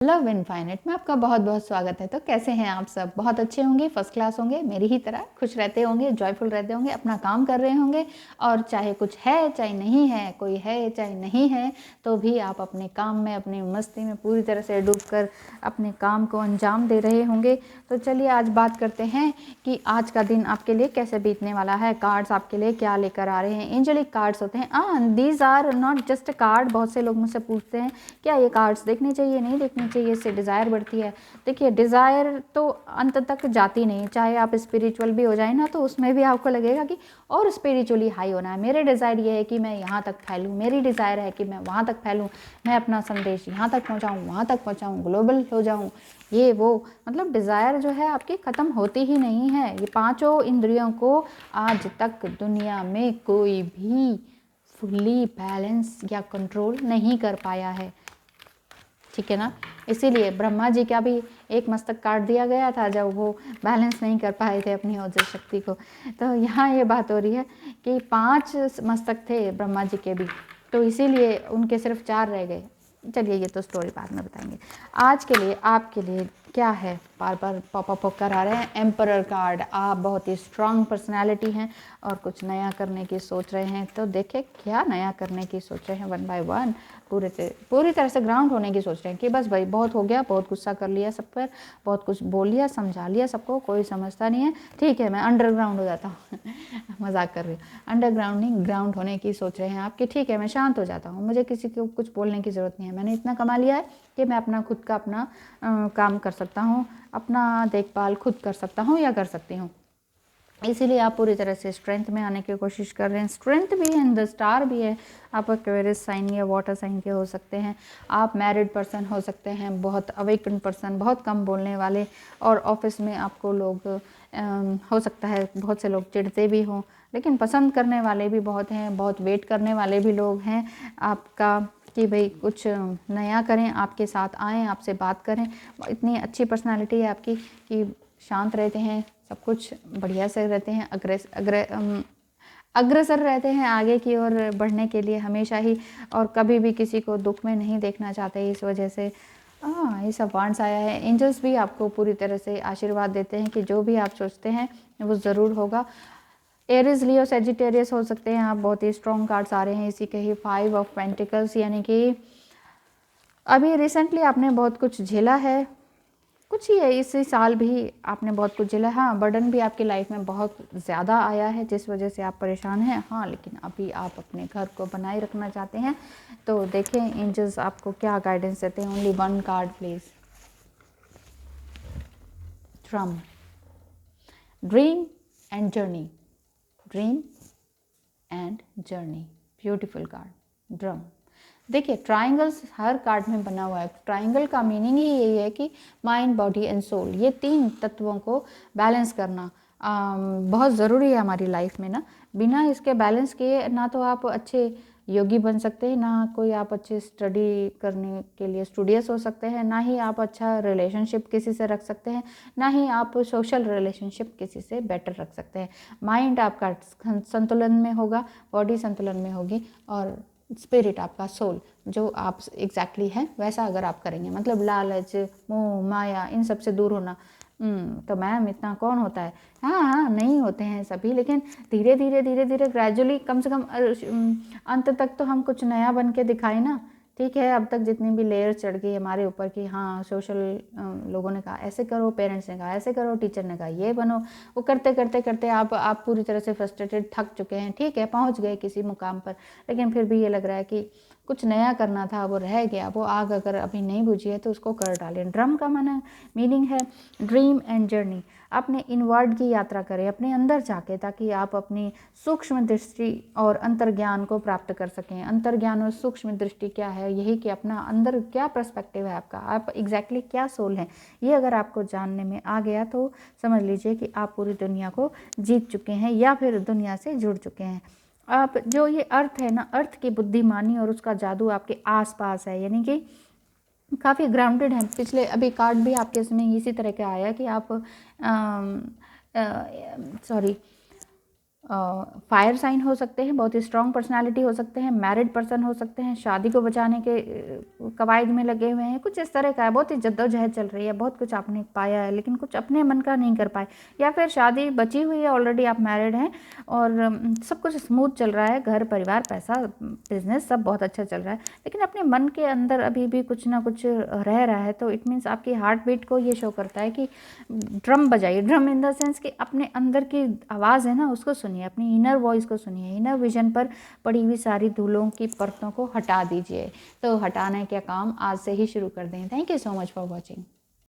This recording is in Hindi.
लव इनफाइनाइट में आपका बहुत बहुत स्वागत है। तो कैसे हैं आप सब? बहुत अच्छे होंगे, फर्स्ट क्लास होंगे, मेरी ही तरह खुश रहते होंगे, जॉयफुल रहते होंगे, अपना काम कर रहे होंगे। और चाहे कुछ है चाहे नहीं है, कोई है चाहे नहीं है, तो भी आप अपने काम में, अपनी मस्ती में पूरी तरह से डूबकर अपने काम को अंजाम दे रहे होंगे। तो चलिए आज बात करते हैं कि आज का दिन आपके लिए कैसे बीतने वाला है। कार्ड्स आपके लिए क्या लेकर आ रहे हैं। एंजेलिक कार्ड्स होते हैं। These are not just a card. बहुत से लोग मुझसे पूछते हैं क्या ये कार्ड्स देखने चाहिए, नहीं देखने चाहिए, इससे डिज़ायर बढ़ती है। देखिए, डिज़ायर तो अंत तक जाती नहीं। चाहे आप स्पिरिचुअल भी हो जाए ना, तो उसमें भी आपको लगेगा कि और स्पिरिचुअली हाई होना है। मेरे डिज़ायर ये है कि मैं यहाँ तक फैलूँ, मेरी डिज़ायर है कि मैं वहाँ तक फैलूँ, मैं अपना संदेश यहाँ तक पहुँचाऊँ, वहाँ तक पहुँचाऊँ, ग्लोबल हो जाऊँ, ये वो। मतलब डिज़ायर जो है आपकी ख़त्म होती ही नहीं है। ये पांचों इंद्रियों को आज तक दुनिया में कोई भी फुल्ली बैलेंस या कंट्रोल नहीं कर पाया है, ठीक है ना। इसीलिए ब्रह्मा जी का भी एक मस्तक काट दिया गया था जब वो बैलेंस नहीं कर पाए थे अपनी ओजस शक्ति को। तो यहाँ ये बात हो रही है कि 5 मस्तक थे ब्रह्मा जी के भी, तो इसीलिए उनके सिर्फ 4 रह गए। चलिए ये तो स्टोरी बाद में बताएंगे। आज के लिए आपके लिए क्या है, बार बार पॉप अप कर आ रहे हैं। एम्परर कार्ड, आप बहुत ही स्ट्रांग पर्सनालिटी हैं और कुछ नया करने की सोच रहे हैं। तो देखें क्या नया करने की सोच रहे हैं। 1 बाय 1 पूरी तरह से ग्राउंड होने की सोच रहे हैं कि बस भाई बहुत हो गया, बहुत गुस्सा कर लिया सब पर, बहुत कुछ बोल लिया, समझा लिया सबको, कोई समझता नहीं है, ठीक है मैं अंडरग्राउंड हो जाता हूँ मजाक कर रही हूँ। अंडरग्राउंड नहीं, ग्राउंड होने की सोच रहे हैं आप कि ठीक है मैं शांत हो जाता हूँ, मुझे किसी को कुछ बोलने की ज़रूरत नहीं है, मैंने इतना कमा लिया है कि मैं अपना खुद का अपना काम कर सकता हूँ, अपना देखभाल खुद कर सकता हूँ या कर सकती हूँ। इसीलिए आप पूरी तरह से स्ट्रेंथ में आने की कोशिश कर रहे हैं। स्ट्रेंथ भी है, द स्टार भी है। आप एक्वेरियस साइन या वाटर साइन के हो सकते हैं। आप मैरिड पर्सन हो सकते हैं, बहुत अवेकन पर्सन, बहुत कम बोलने वाले। और ऑफिस में आपको लोग हो सकता है बहुत से लोग चिढ़ते भी हों, लेकिन पसंद करने वाले भी बहुत हैं। बहुत वेट करने वाले भी लोग हैं आपका कि भाई कुछ नया करें, आपके साथ आएँ, आपसे बात करें। इतनी अच्छी पर्सनालिटी है आपकी कि शांत रहते हैं, सब कुछ बढ़िया से रहते हैं, अग्रसर रहते हैं आगे की ओर बढ़ने के लिए हमेशा ही, और कभी भी किसी को दुख में नहीं देखना चाहते। इस वजह से ये सब वांट्स आया है। एंजल्स भी आपको पूरी तरह से आशीर्वाद देते हैं कि जो भी आप सोचते हैं वो ज़रूर होगा। एरिस, लियो, सेजिटेरियस हो सकते हैं आप। बहुत ही स्ट्रॉन्ग कार्ड्स आ रहे हैं इसी के ही। 5 ऑफ पेंटिकल्स, यानी कि अभी रिसेंटली आपने बहुत कुछ झेला है, कुछ ही है इसी साल भी आपने बहुत कुछ झेला। हाँ, बर्डन भी आपकी लाइफ में बहुत ज़्यादा आया है जिस वजह से आप परेशान हैं। हाँ, लेकिन अभी आप अपने घर को बनाए रखना चाहते हैं। तो देखें एंजल्स आपको क्या गाइडेंस देते हैं। Only 1 card please. Drum, dream and journey, dream and journey, beautiful card drum. देखिए ट्राइंगल्स हर कार्ड में बना हुआ है। ट्राइंगल का मीनिंग ही यही है कि माइंड, बॉडी एंड सोल, ये 3 तत्वों को बैलेंस करना बहुत ज़रूरी है हमारी लाइफ में ना। बिना इसके बैलेंस किए ना तो आप अच्छे योगी बन सकते हैं, ना कोई आप अच्छे स्टडी करने के लिए स्टूडियस हो सकते हैं, ना ही आप अच्छा रिलेशनशिप किसी से रख सकते हैं, ना ही आप सोशल रिलेशनशिप किसी से बेटर रख सकते हैं। माइंड आपका संतुलन में होगा, बॉडी संतुलन में होगी, और स्पिरिट आपका सोल जो आप एग्जैक्टली है वैसा अगर आप करेंगे, मतलब लालच, मोह, माया, इन सब से दूर होना। तो मैम इतना कौन होता है? हाँ हाँ, नहीं होते हैं सभी, लेकिन धीरे धीरे ग्रेजुअली, कम से कम अंत तक तो हम कुछ नया बन के दिखाए ना। ठीक है, अब तक जितनी भी लेयर चढ़ गई हमारे ऊपर की, हाँ सोशल लोगों ने कहा ऐसे करो, पेरेंट्स ने कहा ऐसे करो, टीचर ने कहा ये बनो, वो करते करते करते आप पूरी तरह से फ्रस्ट्रेटेड, थक चुके हैं। ठीक है, पहुंच गए किसी मुकाम पर, लेकिन फिर भी ये लग रहा है कि कुछ नया करना था, वो रह गया। वो आग अगर अभी नहीं बुझी है तो उसको कर डालें। ड्रम का मीनिंग है ड्रीम एंड जर्नी। अपने इनवर्ड की यात्रा करें, अपने अंदर जाके, ताकि आप अपनी सूक्ष्म दृष्टि और अंतर्ज्ञान को प्राप्त कर सकें। अंतर्ज्ञान और सूक्ष्म दृष्टि क्या है? यही कि अपना अंदर क्या पर्सपेक्टिव है आपका, आप एग्जैक्टली क्या सोल हैं, ये अगर आपको जानने में आ गया तो समझ लीजिए कि आप पूरी दुनिया को जीत चुके हैं या फिर दुनिया से जुड़ चुके हैं। आप जो ये अर्थ है ना, अर्थ की बुद्धिमानी और उसका जादू आपके आसपास है, यानी कि काफ़ी ग्राउंडेड है। पिछले अभी कार्ड भी आपके इसमें इसी तरह का आया कि आप फायर साइन हो सकते हैं, बहुत ही स्ट्रॉन्ग पर्सनालिटी हो सकते हैं, मैरिड पर्सन हो सकते हैं, शादी को बचाने के कवायद में लगे हुए हैं, कुछ इस तरह का है। बहुत ही जद्दोजहद चल रही है, बहुत कुछ आपने पाया है लेकिन कुछ अपने मन का नहीं कर पाए, या फिर शादी बची हुई है, ऑलरेडी आप मैरिड हैं और सब कुछ स्मूथ चल रहा है, घर परिवार पैसा बिजनेस सब बहुत अच्छा चल रहा है, लेकिन अपने मन के अंदर अभी भी कुछ ना कुछ रह रहा है। तो इट मीन्स आपकी हार्ट बीट को ये शो करता है कि ड्रम बजाइए, ड्रम इन द सेंस कि अपने अंदर की आवाज़ है ना उसको सुनिए, अपनी इनर वॉइस को सुनिए, इनर विजन पर पड़ी हुई सारी धूलों की परतों को हटा दीजिए। तो हटाने का काम आज से ही शुरू कर दें। Thank you so much for watching.